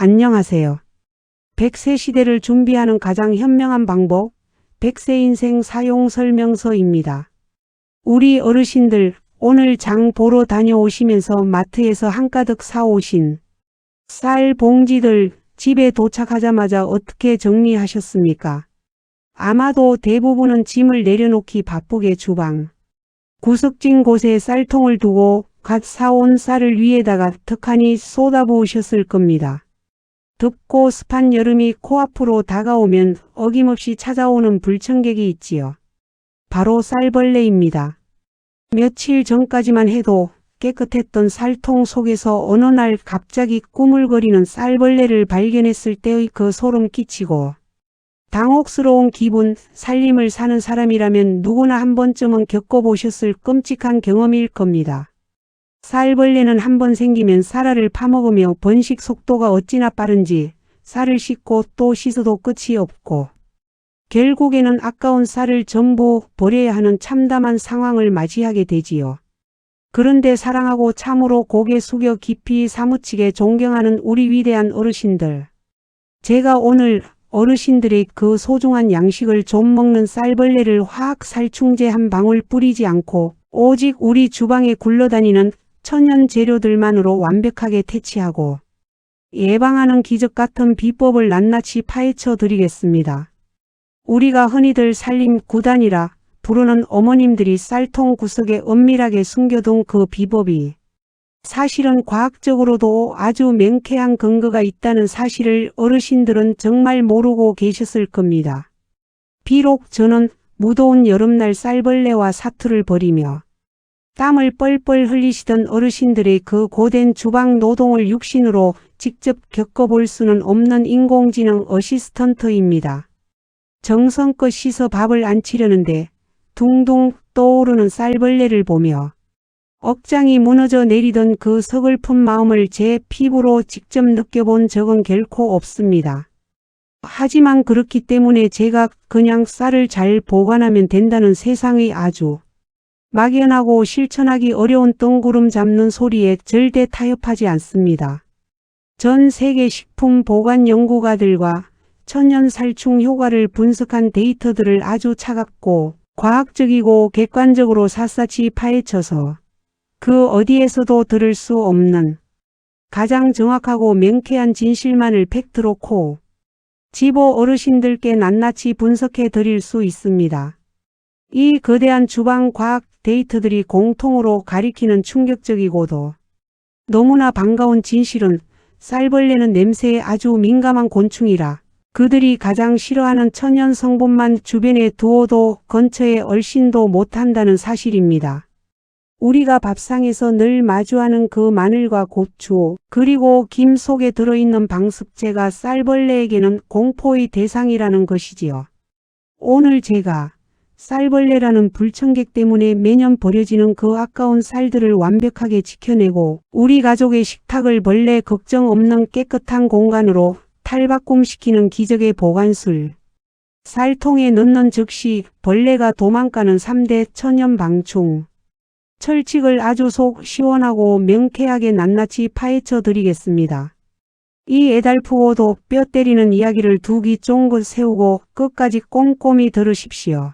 안녕하세요. 100세 시대를 준비하는 가장 현명한 방법, 100세 인생 사용 설명서입니다. 우리 어르신들, 오늘 장 보러 다녀오시면서 마트에서 한가득 사오신 쌀 봉지들 집에 도착하자마자 어떻게 정리하셨습니까? 아마도 대부분은 짐을 내려놓기 바쁘게 주방 구석진 곳에 쌀통을 두고 갓 사온 쌀을 위에다가 턱하니 쏟아부으셨을 겁니다. 덥고 습한 여름이 코앞으로 다가오면 어김없이 찾아오는 불청객이 있지요. 바로 쌀벌레입니다. 며칠 전까지만 해도 깨끗했던 쌀통 속에서 어느 날 갑자기 꾸물거리는 쌀벌레를 발견했을 때의 그 소름 끼치고 당혹스러운 기분, 살림을 사는 사람이라면 누구나 한 번쯤은 겪어보셨을 끔찍한 경험일 겁니다. 쌀벌레는 한 번 생기면 쌀알을 파먹으며 번식 속도가 어찌나 빠른지 쌀을 씻고 또 씻어도 끝이 없고 결국에는 아까운 쌀을 전부 버려야 하는 참담한 상황을 맞이하게 되지요. 그런데 사랑하고 참으로 고개 숙여 깊이 사무치게 존경하는 우리 위대한 어르신들. 제가 오늘 어르신들의 그 소중한 양식을 좀 먹는 쌀벌레를 화학 살충제 한 방울 뿌리지 않고 오직 우리 주방에 굴러다니는 천연 재료들만으로 완벽하게 퇴치하고 예방하는 기적 같은 비법을 낱낱이 파헤쳐 드리겠습니다. 우리가 흔히들 살림 9단이라 부르는 어머님들이 쌀통 구석에 은밀하게 숨겨둔 그 비법이 사실은 과학적으로도 아주 명쾌한 근거가 있다는 사실을 어르신들은 정말 모르고 계셨을 겁니다. 비록 저는 무더운 여름날 쌀벌레와 사투를 벌이며 땀을 뻘뻘 흘리시던 어르신들의 그 고된 주방 노동을 육신으로 직접 겪어볼 수는 없는 인공지능 어시스턴트입니다. 정성껏 씻어 밥을 안 치려는데 둥둥 떠오르는 쌀벌레를 보며 억장이 무너져 내리던 그 서글픈 마음을 제 피부로 직접 느껴본 적은 결코 없습니다. 하지만 그렇기 때문에 제가 그냥 쌀을 잘 보관하면 된다는 세상의 아주 막연하고 실천하기 어려운 뜬구름 잡는 소리에 절대 타협하지 않습니다. 전 세계 식품 보관 연구가들과 천연 살충 효과를 분석한 데이터들을 아주 차갑고 과학적이고 객관적으로 샅샅이 파헤쳐서 그 어디에서도 들을 수 없는 가장 정확하고 명쾌한 진실만을 팩트로 코 집어 어르신들께 낱낱이 분석해 드릴 수 있습니다. 이 거대한 주방 과학 데이터들이 공통으로 가리키는 충격적이고도 너무나 반가운 진실은 쌀벌레는 냄새에 아주 민감한 곤충이라 그들이 가장 싫어하는 천연 성분만 주변에 두어도 근처에 얼씬도 못한다는 사실입니다. 우리가 밥상에서 늘 마주하는 그 마늘과 고추 그리고 김 속에 들어있는 방습제가 쌀벌레에게는 공포의 대상이라는 것이지요. 오늘 제가 쌀벌레라는 불청객 때문에 매년 버려지는 그 아까운 쌀들을 완벽하게 지켜내고 우리 가족의 식탁을 벌레 걱정 없는 깨끗한 공간으로 탈바꿈시키는 기적의 보관술. 쌀통에 넣는 즉시 벌레가 도망가는 3대 천연 방충. 철칙을 아주 속 시원하고 명쾌하게 낱낱이 파헤쳐 드리겠습니다. 이 애달프고도 뼈 때리는 이야기를 두 귀 쫑긋 세우고 끝까지 꼼꼼히 들으십시오.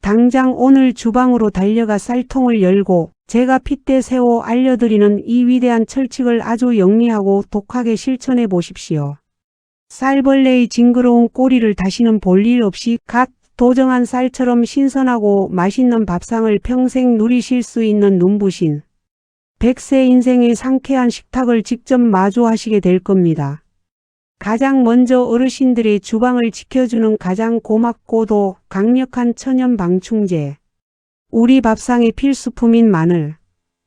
당장 오늘 주방으로 달려가 쌀통을 열고 제가 핏대 세워 알려드리는 이 위대한 철칙을 아주 영리하고 독하게 실천해 보십시오. 쌀벌레의 징그러운 꼬리를 다시는 볼 일 없이 갓 도정한 쌀처럼 신선하고 맛있는 밥상을 평생 누리실 수 있는 눈부신 100세 인생의 상쾌한 식탁을 직접 마주하시게 될 겁니다. 가장 먼저 어르신들의 주방을 지켜주는 가장 고맙고도 강력한 천연 방충제. 우리 밥상의 필수품인 마늘.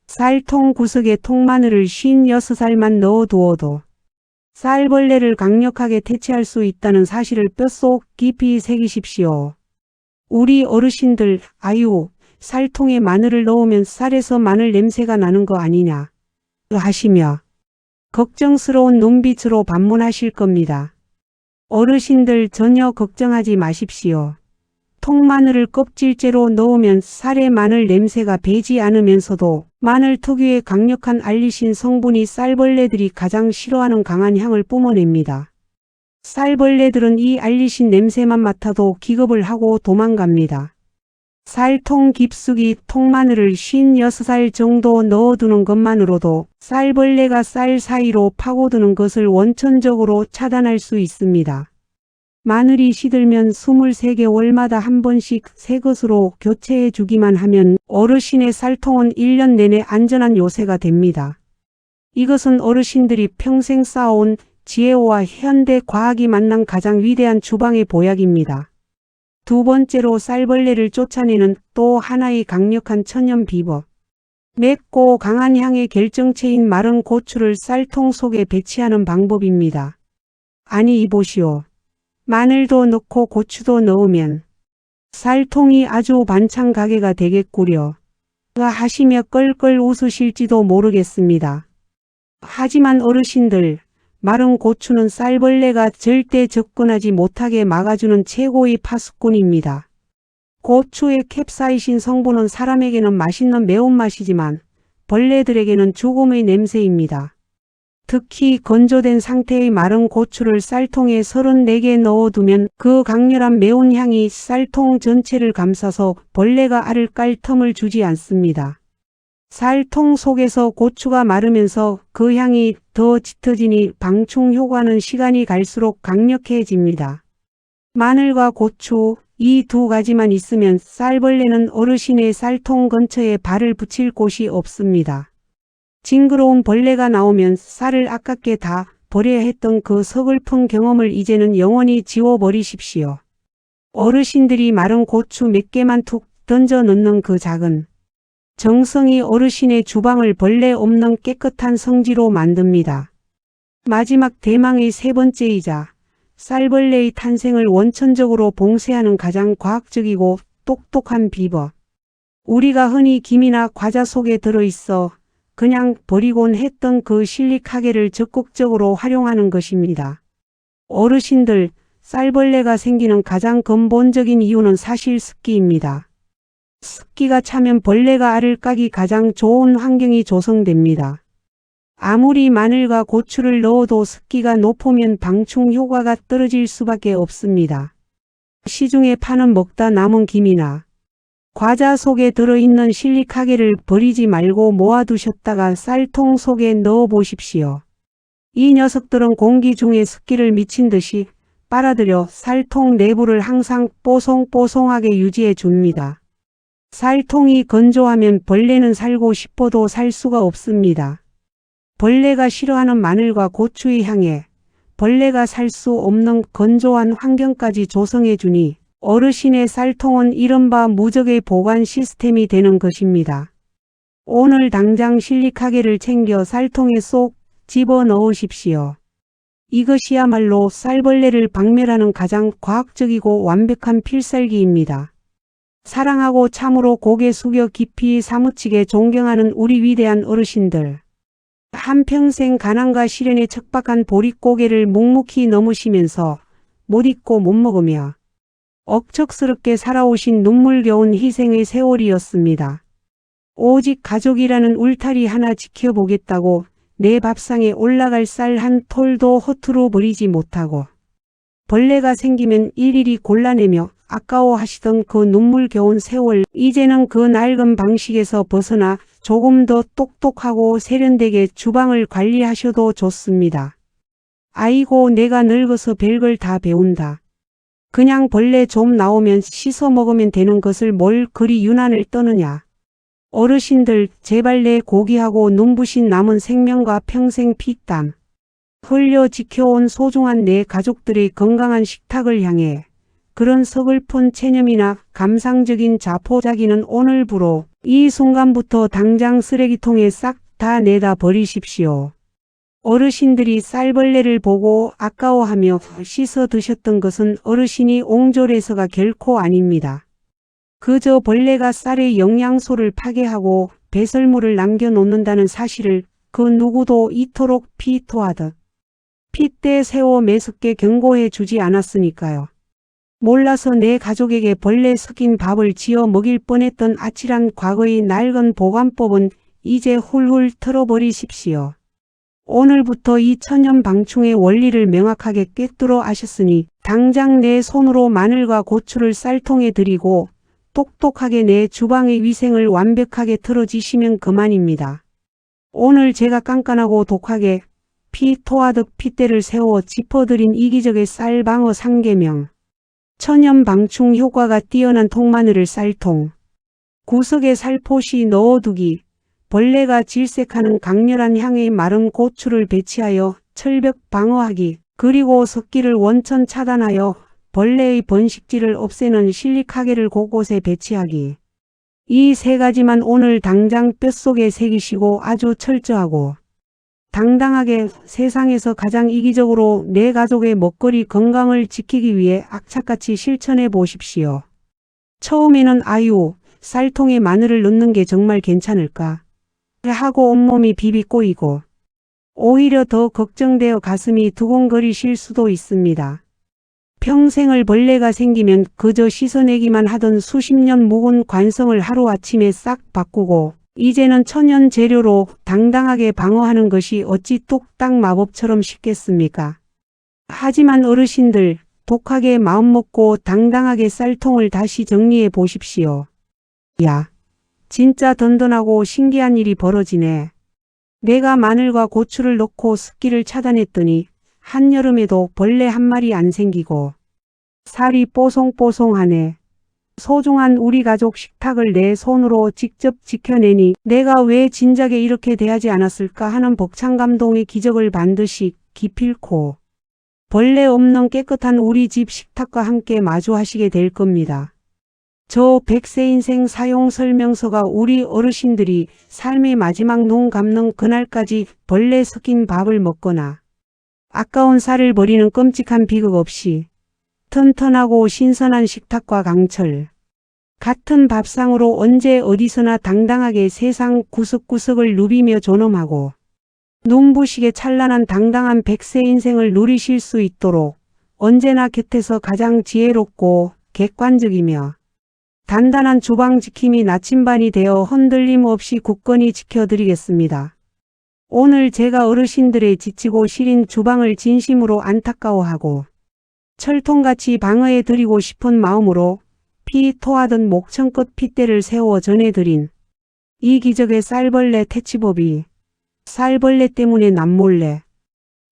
쌀통 구석에 통마늘을 56알만 넣어두어도 쌀벌레를 강력하게 퇴치할 수 있다는 사실을 뼛속 깊이 새기십시오. 우리 어르신들, 아유, 쌀통에 마늘을 넣으면 쌀에서 마늘 냄새가 나는 거 아니냐 하시며 걱정스러운 눈빛으로 반문하실 겁니다. 어르신들 전혀 걱정하지 마십시오. 통마늘을 껍질째로 넣으면 쌀의 마늘 냄새가 배지 않으면서도 마늘 특유의 강력한 알리신 성분이 쌀벌레들이 가장 싫어하는 강한 향을 뿜어냅니다. 쌀벌레들은 이 알리신 냄새만 맡아도 기겁을 하고 도망갑니다. 쌀통 깊숙이 통마늘을 56알 정도 넣어두는 것만으로도 쌀벌레가 쌀 사이로 파고드는 것을 원천적으로 차단할 수 있습니다. 마늘이 시들면 23개월마다 한 번씩 새 것으로 교체해 주기만 하면 어르신의 쌀통은 1년 내내 안전한 요새가 됩니다. 이것은 어르신들이 평생 쌓아온 지혜와 현대 과학이 만난 가장 위대한 주방의 보약입니다. 두 번째로 쌀벌레를 쫓아내는 또 하나의 강력한 천연 비법. 맵고 강한 향의 결정체인 마른 고추를 쌀통 속에 배치하는 방법입니다. 아니 이보시오. 마늘도 넣고 고추도 넣으면 쌀통이 아주 반찬 가게가 되겠구려. 하시며 껄껄 웃으실지도 모르겠습니다. 하지만 어르신들, 마른 고추는 쌀벌레가 절대 접근하지 못하게 막아주는 최고의 파수꾼입니다. 고추의 캡사이신 성분은 사람에게는 맛있는 매운맛이지만 벌레들에게는 죽음의 냄새입니다. 특히 건조된 상태의 마른 고추를 쌀통에 34개 넣어두면 그 강렬한 매운 향이 쌀통 전체를 감싸서 벌레가 알을 깔 틈을 주지 않습니다. 쌀통 속에서 고추가 마르면서 그 향이 더 짙어지니 방충 효과는 시간이 갈수록 강력해집니다. 마늘과 고추, 이 두 가지만 있으면 쌀벌레는 어르신의 쌀통 근처에 발을 붙일 곳이 없습니다. 징그러운 벌레가 나오면 쌀을 아깝게 다 버려야 했던 그 서글픈 경험을 이제는 영원히 지워버리십시오. 어르신들이 마른 고추 몇 개만 툭 던져 넣는 그 작은 정성이 어르신의 주방을 벌레 없는 깨끗한 성지로 만듭니다. 마지막 대망의 세 번째이자 쌀벌레의 탄생을 원천적으로 봉쇄하는 가장 과학적이고 똑똑한 비법. 우리가 흔히 김이나 과자 속에 들어있어 그냥 버리곤 했던 그 실리카겔을 적극적으로 활용하는 것입니다. 어르신들, 쌀벌레가 생기는 가장 근본적인 이유는 사실 습기입니다. 습기가 차면 벌레가 알을 까기 가장 좋은 환경이 조성됩니다. 아무리 마늘과 고추를 넣어도 습기가 높으면 방충 효과가 떨어질 수밖에 없습니다. 시중에 파는 먹다 남은 김이나 과자 속에 들어있는 실리카겔을 버리지 말고 모아두셨다가 쌀통 속에 넣어 보십시오. 이 녀석들은 공기 중에 습기를 미친 듯이 빨아들여 쌀통 내부를 항상 뽀송뽀송하게 유지해 줍니다. 쌀통이 건조하면 벌레는 살고 싶어도 살 수가 없습니다. 벌레가 싫어하는 마늘과 고추의 향에 벌레가 살 수 없는 건조한 환경까지 조성해 주니 어르신의 쌀통은 이른바 무적의 보관 시스템이 되는 것입니다. 오늘 당장 실리카겔을 챙겨 쌀통에 쏙 집어 넣으십시오. 이것이야말로 쌀벌레를 박멸하는 가장 과학적이고 완벽한 필살기입니다. 사랑하고 참으로 고개 숙여 깊이 사무치게 존경하는 우리 위대한 어르신들. 한평생 가난과 시련에 척박한 보릿고개를 묵묵히 넘으시면서 못 잊고 못 먹으며 억척스럽게 살아오신 눈물겨운 희생의 세월이었습니다. 오직 가족이라는 울타리 하나 지켜보겠다고 내 밥상에 올라갈 쌀 한 톨도 허투루 버리지 못하고 벌레가 생기면 일일이 골라내며 아까워하시던 그 눈물겨운 세월, 이제는 그 낡은 방식에서 벗어나 조금 더 똑똑하고 세련되게 주방을 관리하셔도 좋습니다. 아이고 내가 늙어서 별걸 다 배운다. 그냥 벌레 좀 나오면 씻어 먹으면 되는 것을 뭘 그리 유난을 떠느냐. 어르신들 제발 내 고귀하고 눈부신 남은 생명과 평생 피땀 흘려 지켜온 소중한 내 가족들의 건강한 식탁을 향해 그런 서글픈 체념이나 감상적인 자포자기는 오늘부로 이 순간부터 당장 쓰레기통에 싹 다 내다 버리십시오. 어르신들이 쌀벌레를 보고 아까워하며 씻어 드셨던 것은 어르신이 옹졸해서가 결코 아닙니다. 그저 벌레가 쌀의 영양소를 파괴하고 배설물을 남겨놓는다는 사실을 그 누구도 이토록 피토하듯 핏대 세워 매섭게 경고해 주지 않았으니까요. 몰라서 내 가족에게 벌레 섞인 밥을 지어 먹일 뻔했던 아찔한 과거의 낡은 보관법은 이제 훌훌 털어버리십시오. 오늘부터 이 천연방충의 원리를 명확하게 꿰뚫어 아셨으니 당장 내 손으로 마늘과 고추를 쌀통에 들이고 똑똑하게 내 주방의 위생을 완벽하게 틀어지시면 그만입니다. 오늘 제가 깐깐하고 독하게 피 토하듯 핏대를 세워 짚어드린 이기적의 쌀방어 상계명, 천연방충 효과가 뛰어난 통마늘을 쌀통, 구석에 살포시 넣어두기, 벌레가 질색하는 강렬한 향의 마른 고추를 배치하여 철벽 방어하기, 그리고 습기를 원천 차단하여 벌레의 번식지를 없애는 실리카게를 곳곳에 배치하기. 이 세 가지만 오늘 당장 뼛속에 새기시고 아주 철저하고 당당하게 세상에서 가장 이기적으로 내 가족의 먹거리 건강을 지키기 위해 악착같이 실천해 보십시오. 처음에는 아유, 쌀통에 마늘을 넣는 게 정말 괜찮을까 하고 온몸이 비비 꼬이고 오히려 더 걱정되어 가슴이 두근거리실 수도 있습니다. 평생을 벌레가 생기면 그저 씻어내기만 하던 수십 년 묵은 관성을 하루아침에 싹 바꾸고 이제는 천연 재료로 당당하게 방어하는 것이 어찌 뚝딱 마법처럼 쉽겠습니까? 하지만 어르신들, 독하게 마음먹고 당당하게 쌀통을 다시 정리해 보십시오. 야, 진짜 든든하고 신기한 일이 벌어지네. 내가 마늘과 고추를 넣고 습기를 차단했더니 한여름에도 벌레 한 마리 안 생기고 살이 뽀송뽀송하네. 소중한 우리 가족 식탁을 내 손으로 직접 지켜내니 내가 왜 진작에 이렇게 대하지 않았을까 하는 벅찬 감동의 기적을 반드시 기필코 벌레 없는 깨끗한 우리 집 식탁과 함께 마주하시게 될 겁니다. 저 100세 인생 사용 설명서가 우리 어르신들이 삶의 마지막 눈 감는 그날까지 벌레 섞인 밥을 먹거나 아까운 살을 버리는 끔찍한 비극 없이 튼튼하고 신선한 식탁과 강철, 같은 밥상으로 언제 어디서나 당당하게 세상 구석구석을 누비며 존엄하고 눈부시게 찬란한 당당한 100세 인생을 누리실 수 있도록 언제나 곁에서 가장 지혜롭고 객관적이며 단단한 주방 지킴이 나침반이 되어 흔들림 없이 굳건히 지켜드리겠습니다. 오늘 제가 어르신들의 지치고 시린 주방을 진심으로 안타까워하고 철통같이 방어해 드리고 싶은 마음으로 피 토하듯 목청껏 핏대를 세워 전해드린 이 기적의 쌀벌레 퇴치법이 쌀벌레 때문에 남몰래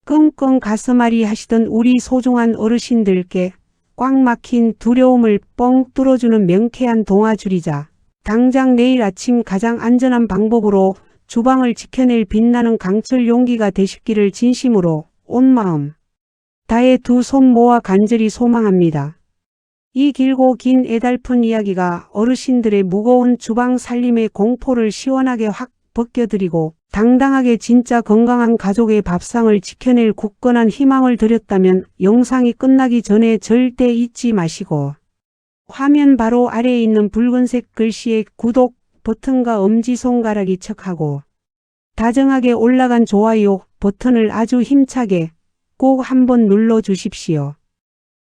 끙끙 가슴앓이 하시던 우리 소중한 어르신들께 꽉 막힌 두려움을 뻥 뚫어주는 명쾌한 동화줄이자 당장 내일 아침 가장 안전한 방법으로 주방을 지켜낼 빛나는 강철 용기가 되시기를 진심으로 온 마음 다해 두 손 모아 간절히 소망합니다. 이 길고 긴 애달픈 이야기가 어르신들의 무거운 주방 살림의 공포를 시원하게 확 벗겨드리고 당당하게 진짜 건강한 가족의 밥상을 지켜낼 굳건한 희망을 드렸다면 영상이 끝나기 전에 절대 잊지 마시고 화면 바로 아래에 있는 붉은색 글씨의 구독 버튼과 엄지손가락이 척하고 다정하게 올라간 좋아요 버튼을 아주 힘차게 꼭 한번 눌러주십시오.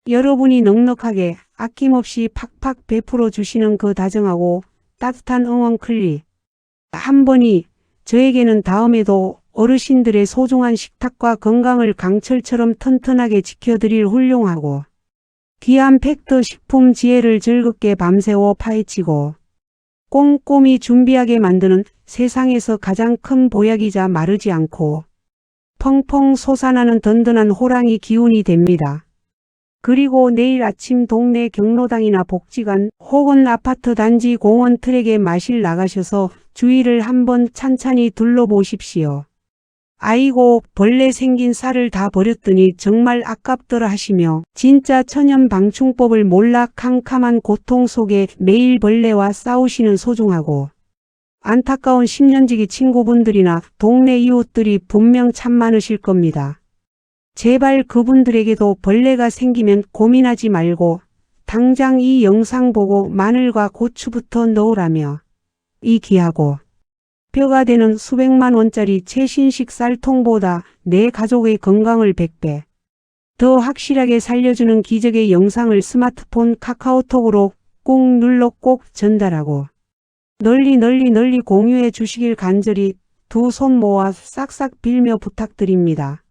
여러분이 넉넉하게 아낌없이 팍팍 베풀어 주시는 그 다정하고 따뜻한 응원 클릭 한 번이 저에게는 다음에도 어르신들의 소중한 식탁과 건강을 강철처럼 튼튼하게 지켜드릴 훌륭하고 귀한 팩트 식품 지혜를 즐겁게 밤새워 파헤치고 꼼꼼히 준비하게 만드는 세상에서 가장 큰 보약이자 마르지 않고 펑펑 솟아나는 든든한 호랑이 기운이 됩니다. 그리고 내일 아침 동네 경로당이나 복지관 혹은 아파트 단지 공원 트랙에 마실 나가셔서 주위를 한번 찬찬히 둘러보십시오. 아이고 벌레 생긴 쌀을 다 버렸더니 정말 아깝더라 하시며 진짜 천연 방충법을 몰라 캄캄한 고통 속에 매일 벌레와 싸우시는 소중하고 안타까운 10년지기 친구분들이나 동네 이웃들이 분명 참 많으실 겁니다. 제발 그분들에게도 벌레가 생기면 고민하지 말고 당장 이 영상 보고 마늘과 고추부터 넣으라며 이 귀하고 뼈가 되는 수백만 원짜리 최신식 쌀통보다 내 가족의 건강을 100배 더 확실하게 살려주는 기적의 영상을 스마트폰 카카오톡으로 꾹 눌러 꼭 전달하고 널리 공유해 주시길 간절히 두 손 모아 싹싹 빌며 부탁드립니다.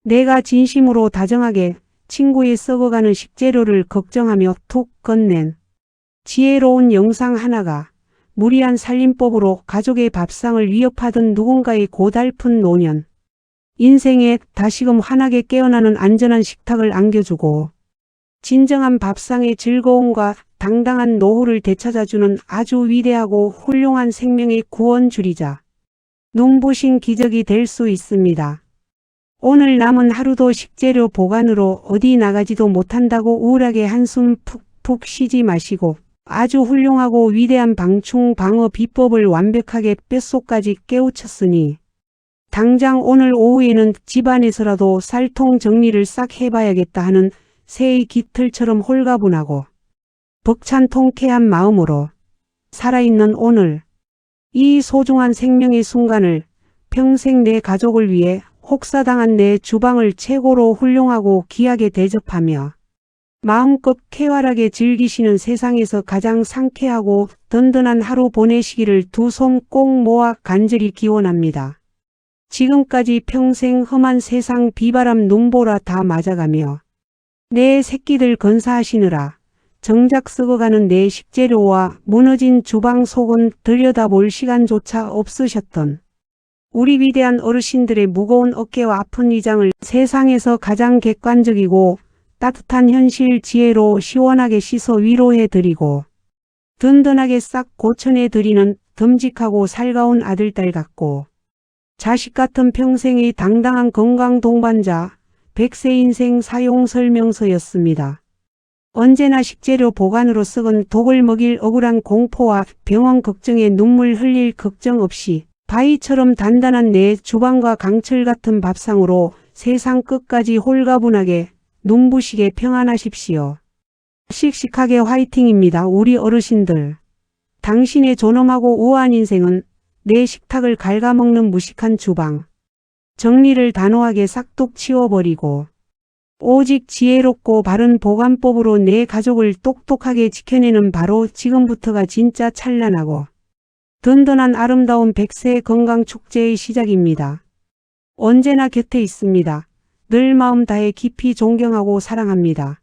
내가 진심으로 다정하게 친구의 썩어가는 식재료를 걱정하며 툭 건넨 지혜로운 영상 하나가 무리한 살림법으로 가족의 밥상을 위협하던 누군가의 고달픈 노년, 인생에 다시금 환하게 깨어나는 안전한 식탁을 안겨주고 진정한 밥상의 즐거움과 당당한 노후를 되찾아주는 아주 위대하고 훌륭한 생명의 구원주리자, 눈부신 기적이 될 수 있습니다. 오늘 남은 하루도 식재료 보관으로 어디 나가지도 못한다고 우울하게 한숨 푹푹 쉬지 마시고 아주 훌륭하고 위대한 방충 방어 비법을 완벽하게 뼛속까지 깨우쳤으니 당장 오늘 오후에는 집안에서라도 쌀통 정리를 싹 해봐야겠다 하는 새의 깃털처럼 홀가분하고 벅찬 통쾌한 마음으로 살아있는 오늘, 이 소중한 생명의 순간을 평생 내 가족을 위해 혹사당한 내 주방을 최고로 훌륭하고 귀하게 대접하며 마음껏 쾌활하게 즐기시는 세상에서 가장 상쾌하고 든든한 하루 보내시기를 두 손 꼭 모아 간절히 기원합니다. 지금까지 평생 험한 세상 비바람 눈보라 다 맞아가며 내 새끼들 건사하시느라 정작 썩어가는 내 식재료와 무너진 주방 속은 들여다볼 시간조차 없으셨던 우리 위대한 어르신들의 무거운 어깨와 아픈 위장을 세상에서 가장 객관적이고 따뜻한 현실 지혜로 시원하게 씻어 위로해드리고 든든하게 싹 고쳐내드리는 듬직하고 살가운 아들딸 같고 자식 같은 평생의 당당한 건강 동반자 100세 인생 사용 설명서였습니다. 언제나 식재료 보관으로 썩은 독을 먹일 억울한 공포와 병원 걱정에 눈물 흘릴 걱정 없이 바위처럼 단단한 내 주방과 강철 같은 밥상으로 세상 끝까지 홀가분하게 눈부시게 평안하십시오. 씩씩하게 화이팅입니다. 우리 어르신들. 당신의 존엄하고 우아한 인생은 내 식탁을 갉아먹는 무식한 주방. 정리를 단호하게 싹둑 치워버리고 오직 지혜롭고 바른 보관법으로 내 가족을 똑똑하게 지켜내는 바로 지금부터가 진짜 찬란하고 든든한 아름다운 100세 건강축제의 시작입니다. 언제나 곁에 있습니다. 늘 마음 다해 깊이 존경하고 사랑합니다.